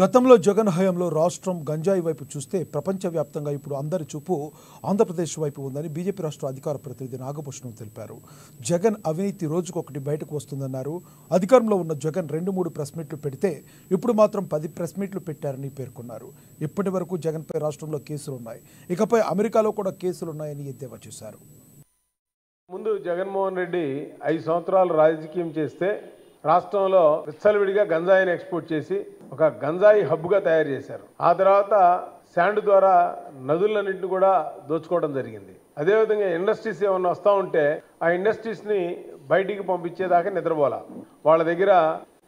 గతంలో జగన్ హయాంలో రాష్ట్రం గంజాయి వైపు చూస్తే ప్రపంచవ్యాప్తంగా ఇప్పుడు అందరి చూపు ఆంధ్రప్రదేశ్ వైపు ఉందని బీజేపీ రాష్ట్ర అధికార ప్రతినిధి నాగభూషణం తెలిపారు. జగన్ అవినీతి రోజుకొకటి బయటకు వస్తుందన్నారు. అధికారంలో ఉన్న జగన్ 2-3 ప్రెస్ మీట్లు పెడితే ఇప్పుడు మాత్రం 10 ప్రెస్ మీట్లు పెట్టారని పేర్కొన్నారు. ఇప్పటి వరకు జగన్పై రాష్ట్రంలో కేసులున్నాయి, ఇకపై అమెరికాలో కూడా కేసులున్నాయని ఎద్దేవా చేశారు. ముందు జగన్మోహన్ రెడ్డి 5 సంవత్సరాలు రాజకీయం చేస్తే రాష్ట్రంలో విచ్చలవిడిగా గంజాయిని ఎక్స్పోర్ట్ చేసి ఒక గంజాయి హబ్గా తయారు చేశారు. ఆ తర్వాత శాండ్ ద్వారా నదులన్నింటిని కూడా దోచుకోవడం జరిగింది. అదేవిధంగా ఇండస్ట్రీస్ ఏమన్నా వస్తూ ఉంటే ఆ ఇండస్ట్రీస్ని బయటికి పంపించేదాకా నిద్రపోలా. వాళ్ళ దగ్గర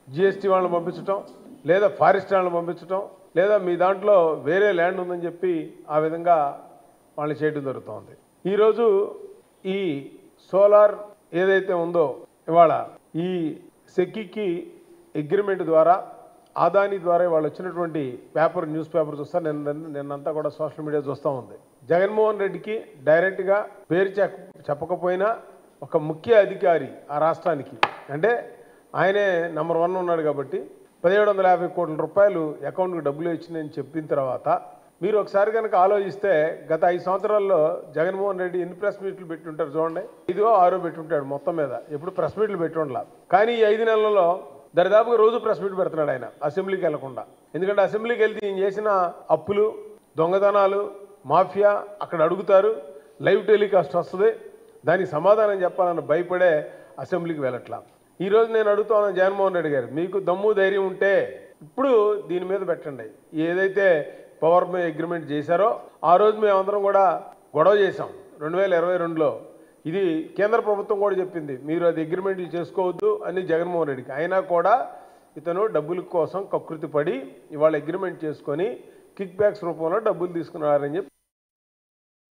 జిఎస్టీ వాళ్ళని పంపించడం, లేదా ఫారెస్ట్ వాళ్ళని పంపించడం, లేదా మీ దాంట్లో వేరే ల్యాండ్ ఉందని చెప్పి ఆ విధంగా వాళ్ళని చేయడం జరుగుతుంది. ఈరోజు ఈ సోలార్ ఏదైతే ఉందో ఇవాళ ఈ సెక్కికి అగ్రిమెంట్ ద్వారా ఆదాని ద్వారా వాళ్ళు వచ్చినటువంటి న్యూస్ పేపర్ చూస్తా నిన్నంతా కూడా సోషల్ మీడియా చూస్తూ ఉంది. జగన్మోహన్ రెడ్డికి డైరెక్ట్గా పేరు చెప్పకపోయినా ఒక ముఖ్య అధికారి ఆ రాష్ట్రానికి, అంటే ఆయనే నంబర్ 1 ఉన్నాడు కాబట్టి 1750 కోట్ల రూపాయలు అకౌంట్కి డబ్బులు ఇచ్చినాయని చెప్పిన తర్వాత మీరు ఒకసారి కనుక ఆలోచిస్తే గత 5 సంవత్సరాల్లో జగన్మోహన్ రెడ్డి ఎన్ని ప్రెస్ మీట్లు పెట్టుంటారు చూడండి. 5-6 పెట్టుంటాడు మొత్తం మీద, ఎప్పుడు ప్రెస్ మీట్లు పెట్టుండలా. కానీ ఈ 5 నెలల్లో దరిదాపుగా రోజు ప్రెస్ మీట్ పెడుతున్నాడు ఆయన, అసెంబ్లీకి వెళ్లకుండా. ఎందుకంటే అసెంబ్లీకి వెళ్తే ఈయన చేసిన అప్పులు, దొంగతనాలు, మాఫియా అక్కడ అడుగుతారు, లైవ్ టెలికాస్ట్ వస్తుంది, దానికి సమాధానం చెప్పాలని భయపడే అసెంబ్లీకి వెళ్ళట్లా. ఈరోజు నేను అడుగుతాను జగన్మోహన్ రెడ్డి గారు, మీకు దమ్ము ధైర్యం ఉంటే ఇప్పుడు దీని మీద పెట్టండి. ఏదైతే పవర్ అగ్రిమెంట్ చేశారో ఆ రోజు మేమందరం కూడా గొడవ చేశాం 2022లో. ఇది కేంద్ర ప్రభుత్వం కూడా చెప్పింది, మీరు అది అగ్రిమెంట్లు చేసుకోవద్దు అని జగన్మోహన్ రెడ్డికి. అయినా కూడా ఇతను డబ్బుల కోసం కకృతి పడి ఇవాళ అగ్రిమెంట్ చేసుకొని కిక్ బ్యాక్స్ రూపంలో డబ్బులు తీసుకున్నారని చెప్పి